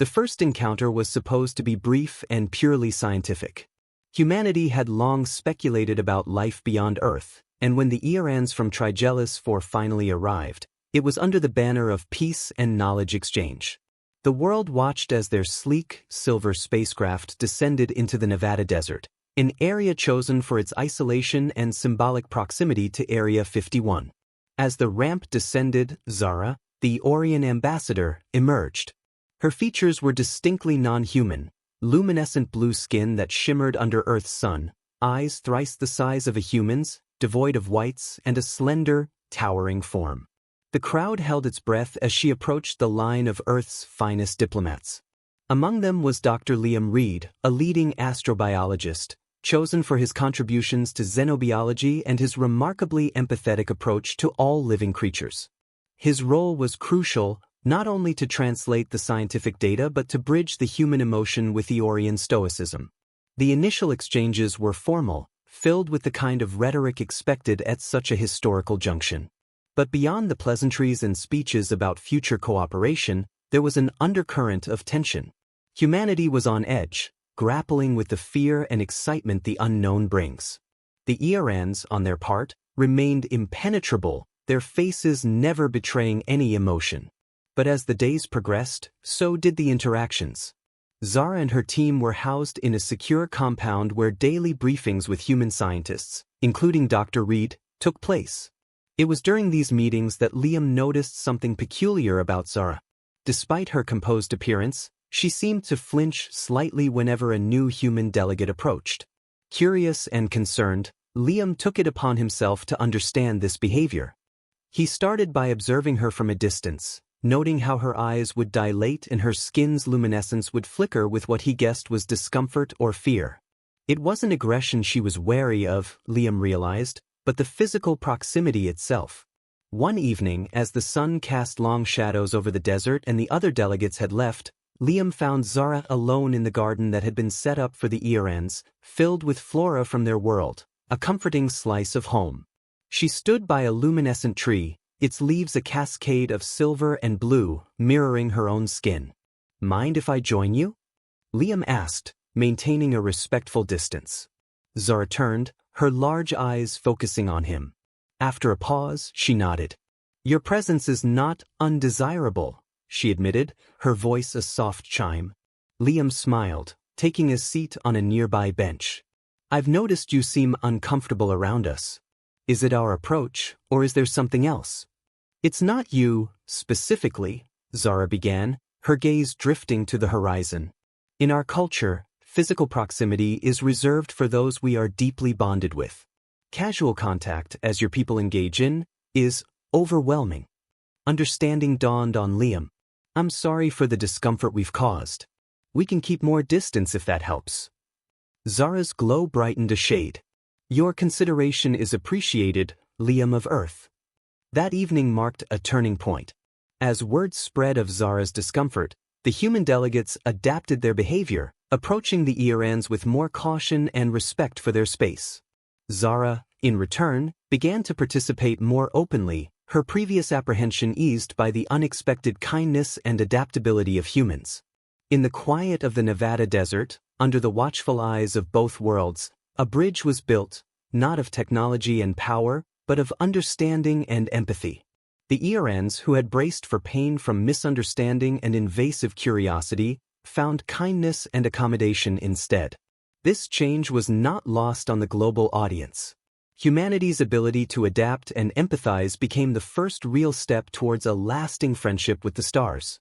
The first encounter was supposed to be brief and purely scientific. Humanity had long speculated about life beyond Earth, and when the Eorans from Trigelis 4 finally arrived, it was under the banner of peace and knowledge exchange. The world watched as their sleek, silver spacecraft descended into the Nevada desert, an area chosen for its isolation and symbolic proximity to Area 51. As the ramp descended, Zara, the Eorian ambassador, emerged. Her features were distinctly non-human, luminescent blue skin that shimmered under Earth's sun, eyes thrice the size of a human's, devoid of whites, and a slender, towering form. The crowd held its breath as she approached the line of Earth's finest diplomats. Among them was Dr. Liam Reed, a leading astrobiologist, chosen for his contributions to xenobiology and his remarkably empathetic approach to all living creatures. His role was crucial, not only to translate the scientific data but to bridge the human emotion with Eorian stoicism. The initial exchanges were formal, filled with the kind of rhetoric expected at such a historical junction. But beyond the pleasantries and speeches about future cooperation, there was an undercurrent of tension. Humanity was on edge, grappling with the fear and excitement the unknown brings. The Eorans, on their part, remained impenetrable, their faces never betraying any emotion. But as the days progressed, so did the interactions. Zara and her team were housed in a secure compound where daily briefings with human scientists, including Dr. Reed, took place. It was during these meetings that Liam noticed something peculiar about Zara. Despite her composed appearance, she seemed to flinch slightly whenever a new human delegate approached. Curious and concerned, Liam took it upon himself to understand this behavior. He started by observing her from a distance, noting how her eyes would dilate and her skin's luminescence would flicker with what he guessed was discomfort or fear. It wasn't aggression she was wary of, Liam realized, but the physical proximity itself. One evening, as the sun cast long shadows over the desert and the other delegates had left, Liam found Zara alone in the garden that had been set up for the Eorans, filled with flora from their world, a comforting slice of home. She stood by a luminescent tree, its leaves a cascade of silver and blue, mirroring her own skin. "Mind if I join you?" Liam asked, maintaining a respectful distance. Zara turned, her large eyes focusing on him. After a pause, she nodded. "Your presence is not undesirable," she admitted, her voice a soft chime. Liam smiled, taking a seat on a nearby bench. "I've noticed you seem uncomfortable around us. Is it our approach, or is there something else?" "It's not you, specifically," Zara began, her gaze drifting to the horizon. "In our culture, physical proximity is reserved for those we are deeply bonded with. Casual contact, as your people engage in, is overwhelming." Understanding dawned on Liam. "I'm sorry for the discomfort we've caused. We can keep more distance if that helps." Zara's glow brightened a shade. "Your consideration is appreciated, Liam of Earth." That evening marked a turning point. As word spread of Zara's discomfort, the human delegates adapted their behavior, approaching the Eorans with more caution and respect for their space. Zara, in return, began to participate more openly, her previous apprehension eased by the unexpected kindness and adaptability of humans. In the quiet of the Nevada desert, under the watchful eyes of both worlds, a bridge was built, not of technology and power, but of understanding and empathy. The Eorans, who had braced for pain from misunderstanding and invasive curiosity, found kindness and accommodation instead. This change was not lost on the global audience. Humanity's ability to adapt and empathize became the first real step towards a lasting friendship with the stars.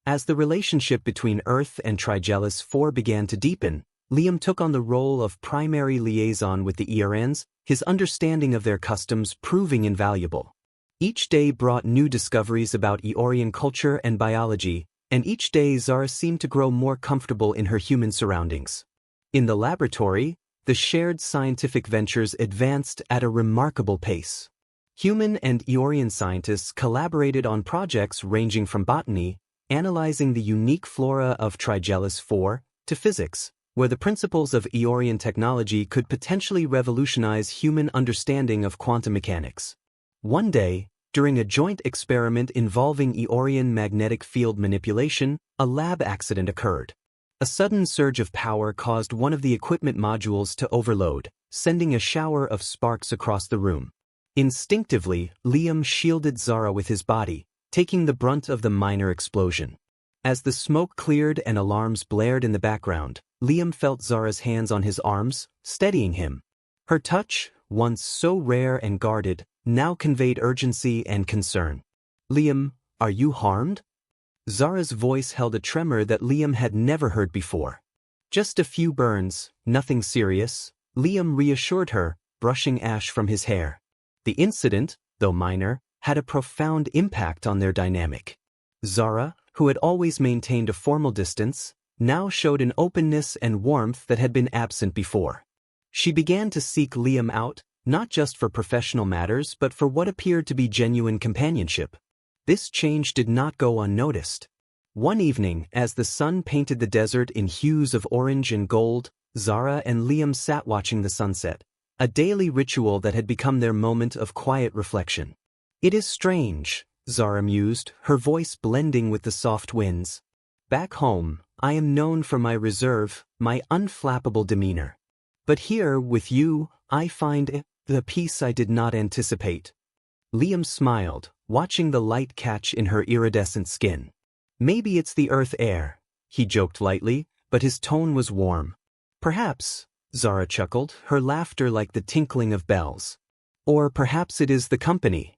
As the relationship between Earth and Trigelis 4 began to deepen, Liam took on the role of primary liaison with the Eorans, his understanding of their customs proving invaluable. Each day brought new discoveries about Eorian culture and biology, and each day Zara seemed to grow more comfortable in her human surroundings. In the laboratory, the shared scientific ventures advanced at a remarkable pace. Human and Eorian scientists collaborated on projects ranging from botany, analyzing the unique flora of Trigelis 4, to physics, where the principles of Eorian technology could potentially revolutionize human understanding of quantum mechanics. One day, During a joint experiment involving Eorian magnetic field manipulation, a lab accident occurred. A sudden surge of power caused one of the equipment modules to overload, sending a shower of sparks across the room. Instinctively, Liam shielded Zara with his body, taking the brunt of the minor explosion. As the smoke cleared and alarms blared in the background, Liam felt Zara's hands on his arms, steadying him. Her touch, once so rare and guarded, now conveyed urgency and concern. "Liam, are you harmed?" Zara's voice held a tremor that Liam had never heard before. "Just a few burns, nothing serious," Liam reassured her, brushing ash from his hair. The incident, though minor, had a profound impact on their dynamic. Zara, who had always maintained a formal distance, now showed an openness and warmth that had been absent before. She began to seek Liam out, not just for professional matters but for what appeared to be genuine companionship. This change did not go unnoticed. One evening, as the sun painted the desert in hues of orange and gold, Zara and Liam sat watching the sunset, a daily ritual that had become their moment of quiet reflection. "It is strange," Zara mused, her voice blending with the soft winds. "Back home, I am known for my reserve, my unflappable demeanor. But here, with you, I find the peace I did not anticipate." Liam smiled, watching the light catch in her iridescent skin. "Maybe it's the earth air," he joked lightly, but his tone was warm. "Perhaps," Zara chuckled, her laughter like the tinkling of bells. "Or perhaps it is the company."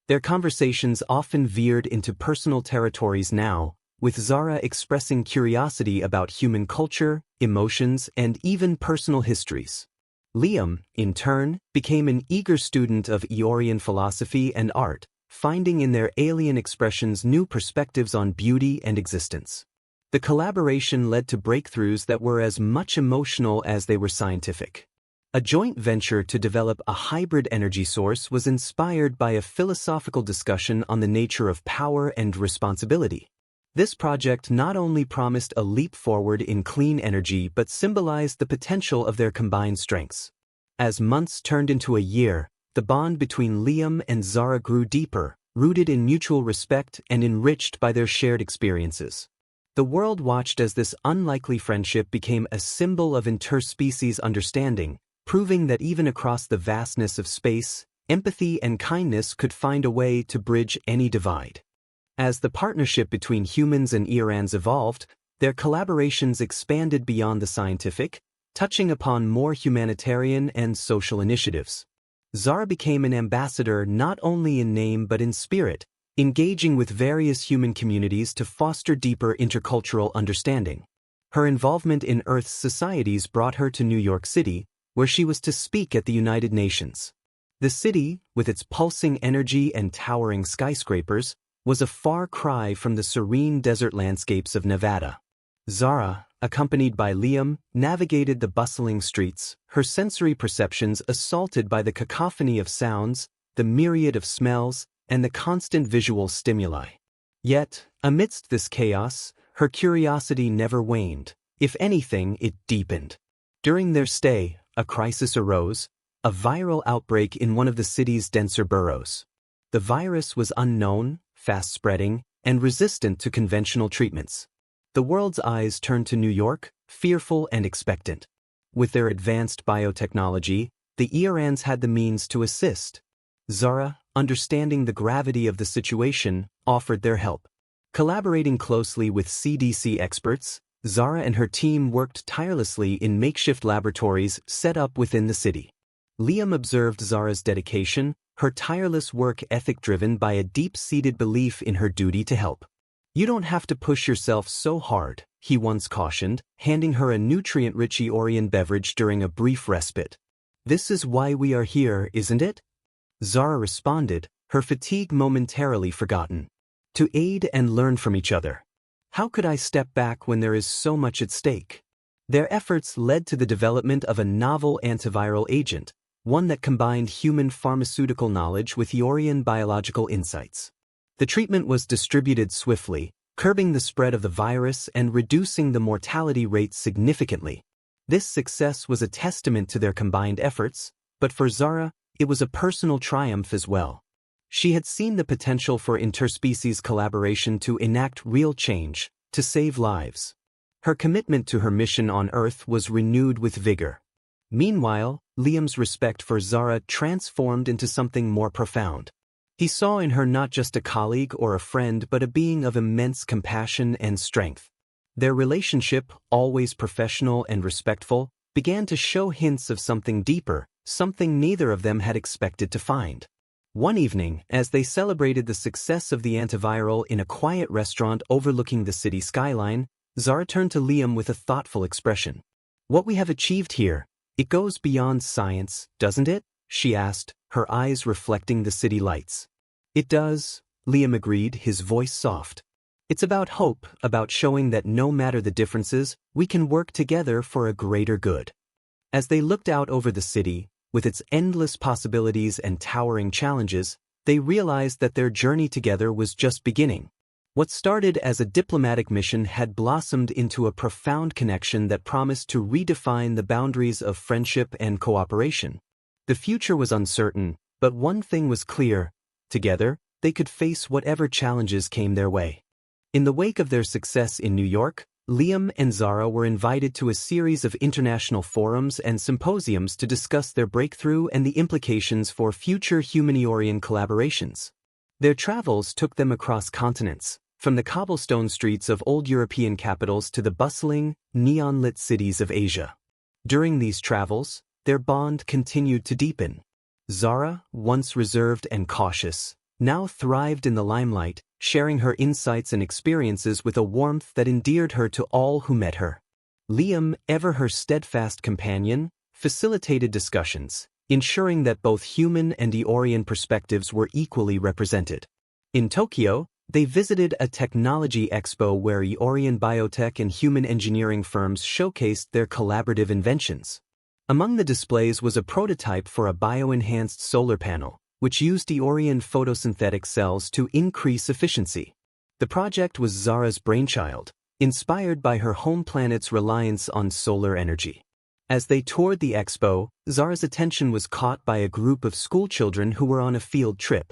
Their conversations often veered into personal territories now, with Zara expressing curiosity about human culture, emotions, and even personal histories. Liam, in turn, became an eager student of Eorian philosophy and art, finding in their alien expressions new perspectives on beauty and existence. The collaboration led to breakthroughs that were as much emotional as they were scientific. A joint venture to develop a hybrid energy source was inspired by a philosophical discussion on the nature of power and responsibility. This project not only promised a leap forward in clean energy but symbolized the potential of their combined strengths. As months turned into a year, the bond between Liam and Zara grew deeper, rooted in mutual respect and enriched by their shared experiences. The world watched as this unlikely friendship became a symbol of interspecies understanding, proving that even across the vastness of space, empathy and kindness could find a way to bridge any divide. As the partnership between humans and Eorans evolved, their collaborations expanded beyond the scientific, touching upon more humanitarian and social initiatives. Zara became an ambassador not only in name but in spirit, engaging with various human communities to foster deeper intercultural understanding. Her involvement in Earth's societies brought her to New York City, where she was to speak at the United Nations. The city, with its pulsing energy and towering skyscrapers, was a far cry from the serene desert landscapes of Nevada. Zara, accompanied by Liam, navigated the bustling streets, her sensory perceptions assaulted by the cacophony of sounds, the myriad of smells, and the constant visual stimuli. Yet, amidst this chaos, her curiosity never waned. If anything, it deepened. During their stay, a crisis arose, a viral outbreak in one of the city's denser boroughs. The virus was unknown, fast-spreading, and resistant to conventional treatments. The world's eyes turned to New York, fearful and expectant. With their advanced biotechnology, the Eorans had the means to assist. Zara, understanding the gravity of the situation, offered their help. Collaborating closely with CDC experts, Zara and her team worked tirelessly in makeshift laboratories set up within the city. Liam observed Zara's dedication, her tireless work ethic driven by a deep-seated belief in her duty to help. "You don't have to push yourself so hard," he once cautioned, handing her a nutrient-rich Eorian beverage during a brief respite. "This is why we are here, isn't it?" Zara responded, her fatigue momentarily forgotten. "To aid and learn from each other. How could I step back when there is so much at stake?" Their efforts led to the development of a novel antiviral agent, one that combined human pharmaceutical knowledge with Eorian biological insights. The treatment was distributed swiftly, curbing the spread of the virus and reducing the mortality rate significantly. This success was a testament to their combined efforts, but for Zara, it was a personal triumph as well. She had seen the potential for interspecies collaboration to enact real change, to save lives. Her commitment to her mission on Earth was renewed with vigor. Meanwhile, Liam's respect for Zara transformed into something more profound. He saw in her not just a colleague or a friend but a being of immense compassion and strength. Their relationship, always professional and respectful, began to show hints of something deeper, something neither of them had expected to find. One evening, as they celebrated the success of the antiviral in a quiet restaurant overlooking the city skyline, Zara turned to Liam with a thoughtful expression. "What we have achieved here, it goes beyond science, doesn't it?" she asked, her eyes reflecting the city lights. "It does," Liam agreed, his voice soft. "It's about hope, about showing that no matter the differences, we can work together for a greater good." As they looked out over the city, with its endless possibilities and towering challenges, they realized that their journey together was just beginning. What started as a diplomatic mission had blossomed into a profound connection that promised to redefine the boundaries of friendship and cooperation. The future was uncertain, but one thing was clear: together, they could face whatever challenges came their way. In the wake of their success in New York, Liam and Zara were invited to a series of international forums and symposiums to discuss their breakthrough and the implications for future humanitarian collaborations. Their travels took them across continents, from the cobblestone streets of old European capitals to the bustling, neon-lit cities of Asia. During these travels, their bond continued to deepen. Zara, once reserved and cautious, now thrived in the limelight, sharing her insights and experiences with a warmth that endeared her to all who met her. Liam, ever her steadfast companion, facilitated discussions, ensuring that both human and Eorian perspectives were equally represented. In Tokyo, they visited a technology expo where Eorian biotech and human engineering firms showcased their collaborative inventions. Among the displays was a prototype for a bio-enhanced solar panel, which used Eorian photosynthetic cells to increase efficiency. The project was Zara's brainchild, inspired by her home planet's reliance on solar energy. As they toured the expo, Zara's attention was caught by a group of schoolchildren who were on a field trip.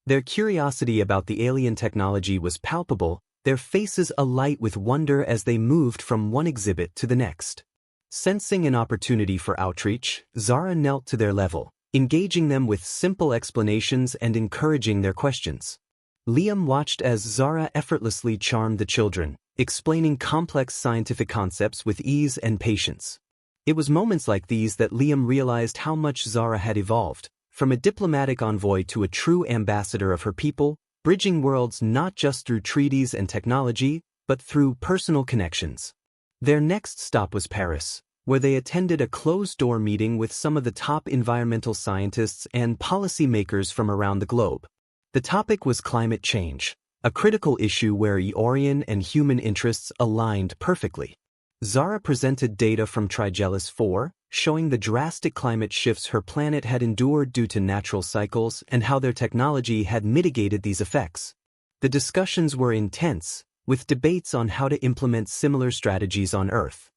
Their curiosity about the alien technology was palpable, their faces alight with wonder as they moved from one exhibit to the next. Sensing an opportunity for outreach, Zara knelt to their level, engaging them with simple explanations and encouraging their questions. Liam watched as Zara effortlessly charmed the children, explaining complex scientific concepts with ease and patience. It was moments like these that Liam realized how much Zara had evolved, from a diplomatic envoy to a true ambassador of her people, bridging worlds not just through treaties and technology, but through personal connections. Their next stop was Paris, where they attended a closed-door meeting with some of the top environmental scientists and policymakers from around the globe. The topic was climate change, a critical issue where Eorian and human interests aligned perfectly. Zara presented data from Trigelis 4, showing the drastic climate shifts her planet had endured due to natural cycles and how their technology had mitigated these effects. The discussions were intense, with debates on how to implement similar strategies on Earth.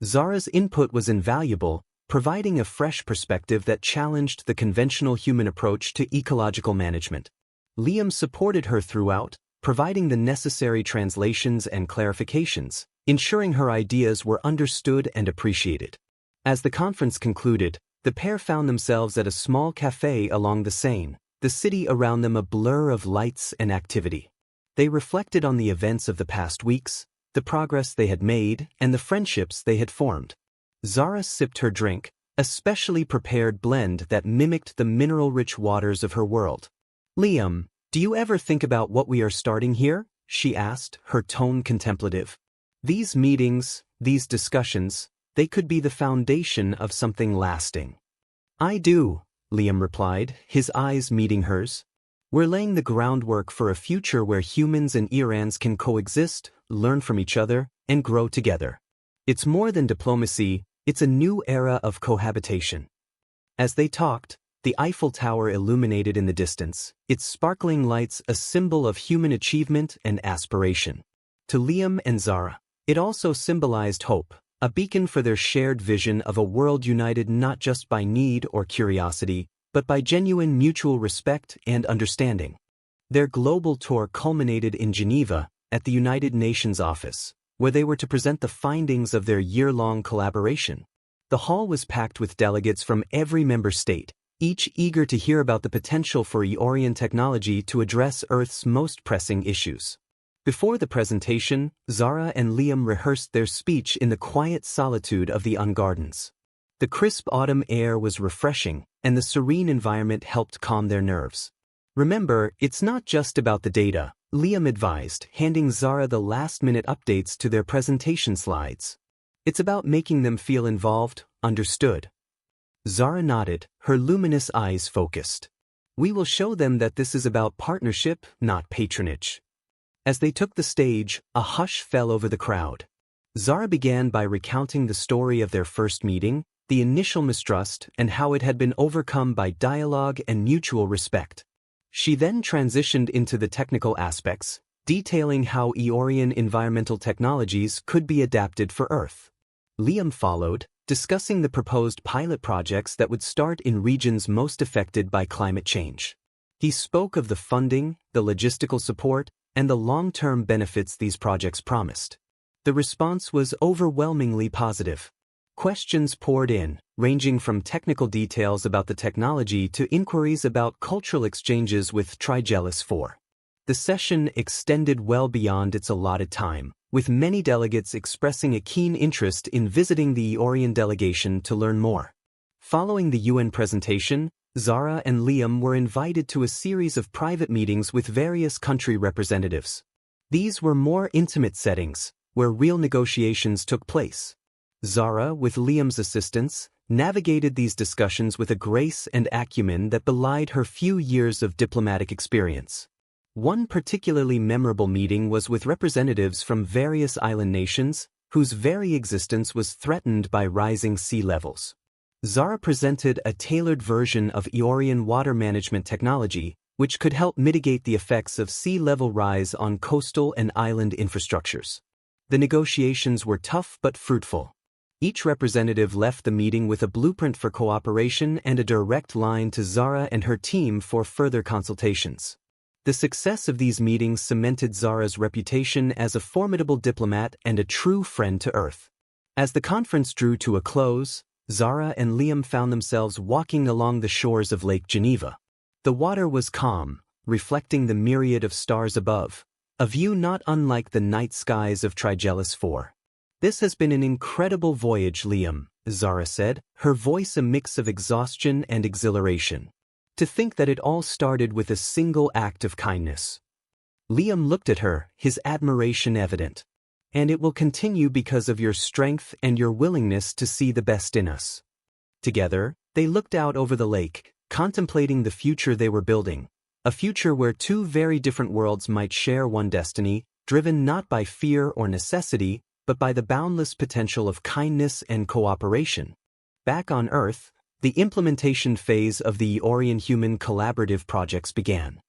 Zara's input was invaluable, providing a fresh perspective that challenged the conventional human approach to ecological management. Liam supported her throughout, providing the necessary translations and clarifications, ensuring her ideas were understood and appreciated. As the conference concluded, the pair found themselves at a small cafe along the Seine, the city around them a blur of lights and activity. They reflected on the events of the past weeks, the progress they had made, and the friendships they had formed. Zara sipped her drink, a specially prepared blend that mimicked the mineral-rich waters of her world. "Liam, do you ever think about what we are starting here?" she asked, her tone contemplative. "These meetings, these discussions, they could be the foundation of something lasting." "I do," Liam replied, his eyes meeting hers. "We're laying the groundwork for a future where humans and Eorans can coexist, learn from each other, and grow together. It's more than diplomacy, it's a new era of cohabitation." As they talked, the Eiffel Tower illuminated in the distance, its sparkling lights a symbol of human achievement and aspiration. To Liam and Zara, it also symbolized hope, a beacon for their shared vision of a world united not just by need or curiosity, but by genuine mutual respect and understanding. Their global tour culminated in Geneva, at the United Nations office, where they were to present the findings of their year-long collaboration. The hall was packed with delegates from every member state, each eager to hear about the potential for Eorian technology to address Earth's most pressing issues. Before the presentation, Zara and Liam rehearsed their speech in the quiet solitude of the Ungardens. The crisp autumn air was refreshing, and the serene environment helped calm their nerves. "Remember, it's not just about the data," Liam advised, handing Zara the last-minute updates to their presentation slides. "It's about making them feel involved, understood." Zara nodded, her luminous eyes focused. "We will show them that this is about partnership, not patronage." As they took the stage, a hush fell over the crowd. Zara began by recounting the story of their first meeting, the initial mistrust, and how it had been overcome by dialogue and mutual respect. She then transitioned into the technical aspects, detailing how Eorian environmental technologies could be adapted for Earth. Liam followed, discussing the proposed pilot projects that would start in regions most affected by climate change. He spoke of the funding, the logistical support, and the long-term benefits these projects promised. The response was overwhelmingly positive. Questions poured in, ranging from technical details about the technology to inquiries about cultural exchanges with Trigelis 4. The session extended well beyond its allotted time, with many delegates expressing a keen interest in visiting the Eorian delegation to learn more. Following the UN presentation, Zara and Liam were invited to a series of private meetings with various country representatives. These were more intimate settings, where real negotiations took place. Zara, with Liam's assistance, navigated these discussions with a grace and acumen that belied her few years of diplomatic experience. One particularly memorable meeting was with representatives from various island nations, whose very existence was threatened by rising sea levels. Zara presented a tailored version of Eorian water management technology, which could help mitigate the effects of sea level rise on coastal and island infrastructures. The negotiations were tough but fruitful. Each representative left the meeting with a blueprint for cooperation and a direct line to Zara and her team for further consultations. The success of these meetings cemented Zara's reputation as a formidable diplomat and a true friend to Earth. As the conference drew to a close, Zara and Liam found themselves walking along the shores of Lake Geneva. The water was calm, reflecting the myriad of stars above, a view not unlike the night skies of Trigelis 4. "This has been an incredible voyage, Liam," Zara said, her voice a mix of exhaustion and exhilaration. "To think that it all started with a single act of kindness." Liam looked at her, his admiration evident. "And it will continue because of your strength and your willingness to see the best in us." Together, they looked out over the lake, contemplating the future they were building, a future where two very different worlds might share one destiny, driven not by fear or necessity, but by the boundless potential of kindness and cooperation. Back on Earth, the implementation phase of the Eorian Human Collaborative projects began.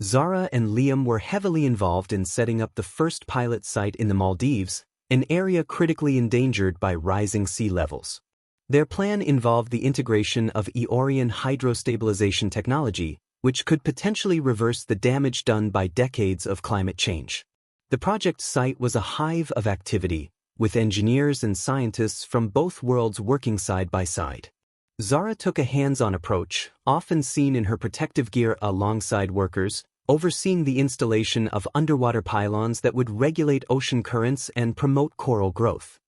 Zara and Liam were heavily involved in setting up the first pilot site in the Maldives, an area critically endangered by rising sea levels. Their plan involved the integration of Eorian hydrostabilization technology, which could potentially reverse the damage done by decades of climate change. The project site was a hive of activity, with engineers and scientists from both worlds working side by side. Zara took a hands-on approach, often seen in her protective gear alongside workers, overseeing the installation of underwater pylons that would regulate ocean currents and promote coral growth.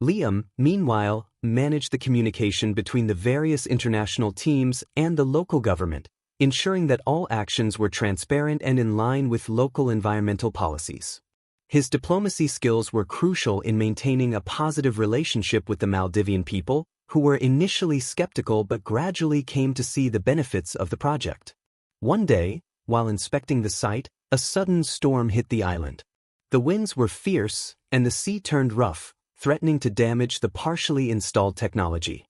Liam, meanwhile, managed the communication between the various international teams and the local government, ensuring that all actions were transparent and in line with local environmental policies. His diplomacy skills were crucial in maintaining a positive relationship with the Maldivian people, who were initially skeptical but gradually came to see the benefits of the project. One day, while inspecting the site, a sudden storm hit the island. The winds were fierce, and the sea turned rough, threatening to damage the partially installed technology.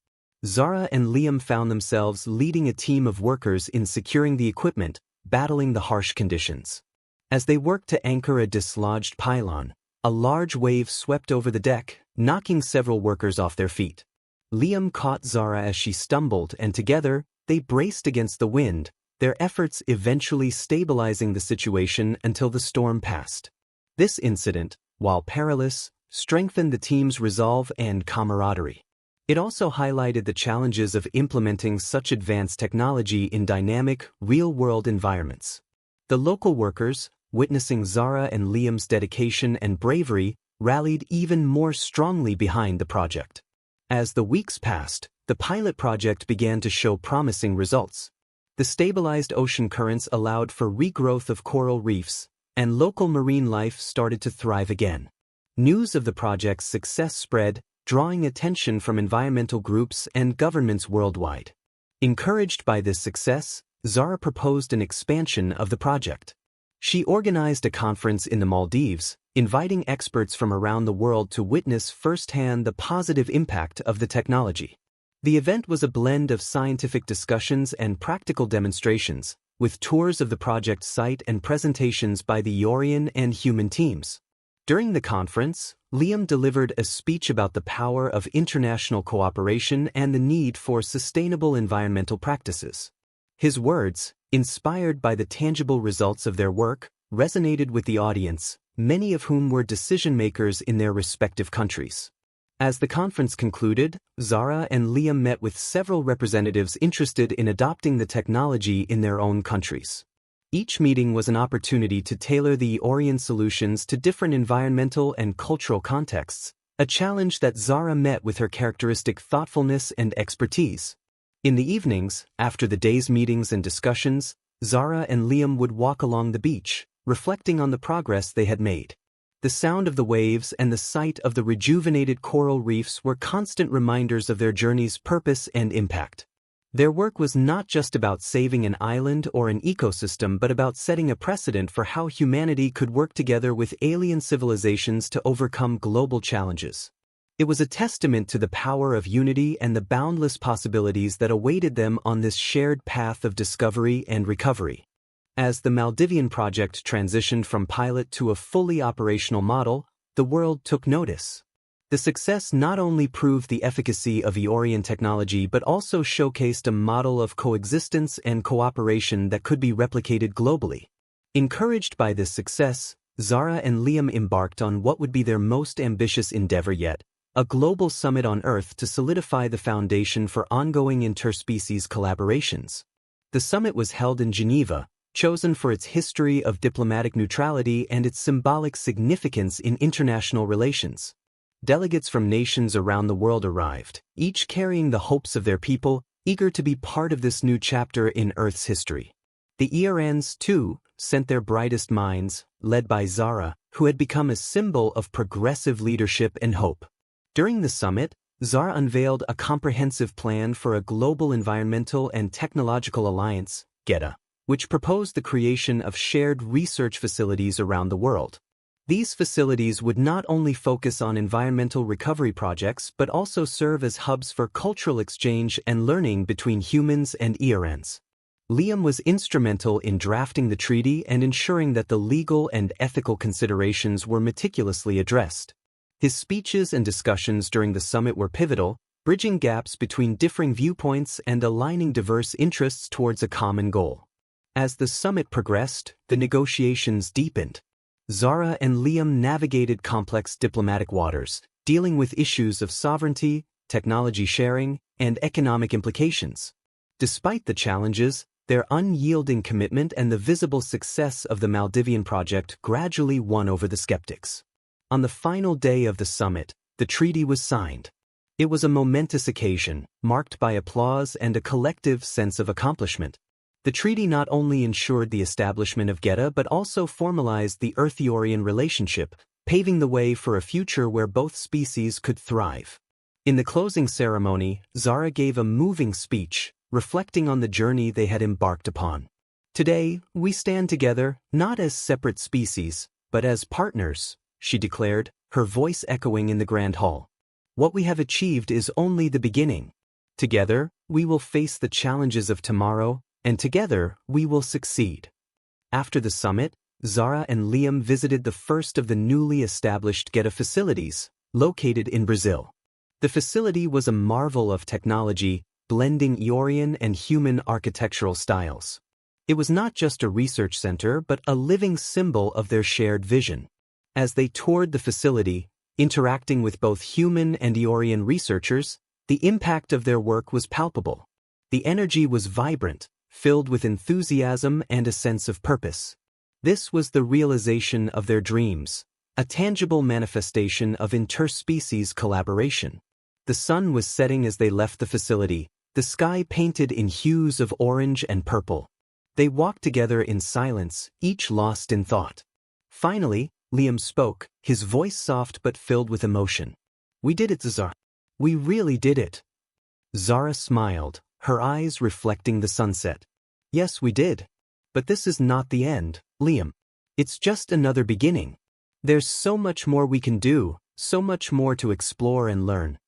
Zara and Liam found themselves leading a team of workers in securing the equipment, battling the harsh conditions. As they worked to anchor a dislodged pylon, a large wave swept over the deck, knocking several workers off their feet. Liam caught Zara as she stumbled, and together, they braced against the wind, their efforts eventually stabilizing the situation until the storm passed. This incident, while perilous, strengthened the team's resolve and camaraderie. It also highlighted the challenges of implementing such advanced technology in dynamic, real-world environments. The local workers, witnessing Zara and Liam's dedication and bravery, rallied even more strongly behind the project. As the weeks passed, the pilot project began to show promising results. The stabilized ocean currents allowed for regrowth of coral reefs, and local marine life started to thrive again. News of the project's success spread, drawing attention from environmental groups and governments worldwide. Encouraged by this success, Zara proposed an expansion of the project. She organized a conference in the Maldives, inviting experts from around the world to witness firsthand the positive impact of the technology. The event was a blend of scientific discussions and practical demonstrations, with tours of the project site and presentations by the Eorian and human teams. During the conference, Liam delivered a speech about the power of international cooperation and the need for sustainable environmental practices. His words, inspired by the tangible results of their work, resonated with the audience, many of whom were decision-makers in their respective countries. As the conference concluded, Zara and Liam met with several representatives interested in adopting the technology in their own countries. Each meeting was an opportunity to tailor the Eorian solutions to different environmental and cultural contexts, a challenge that Zara met with her characteristic thoughtfulness and expertise. In the evenings, after the day's meetings and discussions, Zara and Liam would walk along the beach, reflecting on the progress they had made. The sound of the waves and the sight of the rejuvenated coral reefs were constant reminders of their journey's purpose and impact. Their work was not just about saving an island or an ecosystem but about setting a precedent for how humanity could work together with alien civilizations to overcome global challenges. It was a testament to the power of unity and the boundless possibilities that awaited them on this shared path of discovery and recovery. As the Maldivian project transitioned from pilot to a fully operational model, the world took notice. The success not only proved the efficacy of Eorian technology but also showcased a model of coexistence and cooperation that could be replicated globally. Encouraged by this success, Zara and Liam embarked on what would be their most ambitious endeavor yet, a global summit on Earth to solidify the foundation for ongoing interspecies collaborations. The summit was held in Geneva, chosen for its history of diplomatic neutrality and its symbolic significance in international relations. Delegates from nations around the world arrived, each carrying the hopes of their people, eager to be part of this new chapter in Earth's history. The Eorans, too, sent their brightest minds, led by Zara, who had become a symbol of progressive leadership and hope. During the summit, Zara unveiled a comprehensive plan for a global environmental and technological alliance, GETA, which proposed the creation of shared research facilities around the world. These facilities would not only focus on environmental recovery projects but also serve as hubs for cultural exchange and learning between humans and Eorans. Liam was instrumental in drafting the treaty and ensuring that the legal and ethical considerations were meticulously addressed. His speeches and discussions during the summit were pivotal, bridging gaps between differing viewpoints and aligning diverse interests towards a common goal. As the summit progressed, the negotiations deepened. Zara and Liam navigated complex diplomatic waters, dealing with issues of sovereignty, technology sharing, and economic implications. Despite the challenges, their unyielding commitment and the visible success of the Maldivian project gradually won over the skeptics. On the final day of the summit, the treaty was signed. It was a momentous occasion, marked by applause and a collective sense of accomplishment. The treaty not only ensured the establishment of GETA but also formalized the Earth-Eorian relationship, paving the way for a future where both species could thrive. In the closing ceremony, Zara gave a moving speech, reflecting on the journey they had embarked upon. "Today, we stand together, not as separate species, but as partners," she declared, her voice echoing in the Grand Hall. "What we have achieved is only the beginning. Together, we will face the challenges of tomorrow, and together, we will succeed." After the summit, Zara and Liam visited the first of the newly established GETA facilities, located in Brazil. The facility was a marvel of technology, blending Eorean and human architectural styles. It was not just a research center but a living symbol of their shared vision. As they toured the facility, interacting with both human and Eorean researchers, the impact of their work was palpable. The energy was vibrant, filled with enthusiasm and a sense of purpose. This was the realization of their dreams, a tangible manifestation of interspecies collaboration. The sun was setting as they left the facility, the sky painted in hues of orange and purple. They walked together in silence, each lost in thought. Finally, Liam spoke, his voice soft but filled with emotion. "We did it, Zara. We really did it." Zara smiled, her eyes reflecting the sunset. "Yes, we did. But this is not the end, Liam. It's just another beginning. There's so much more we can do, so much more to explore and learn."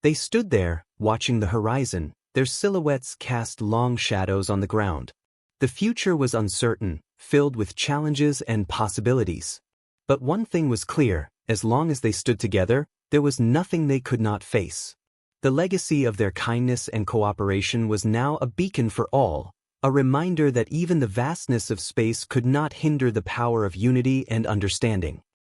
They stood there, watching the horizon, their silhouettes cast long shadows on the ground. The future was uncertain, filled with challenges and possibilities. But one thing was clear: as long as they stood together, there was nothing they could not face. The legacy of their kindness and cooperation was now a beacon for all, a reminder that even the vastness of space could not hinder the power of unity and understanding.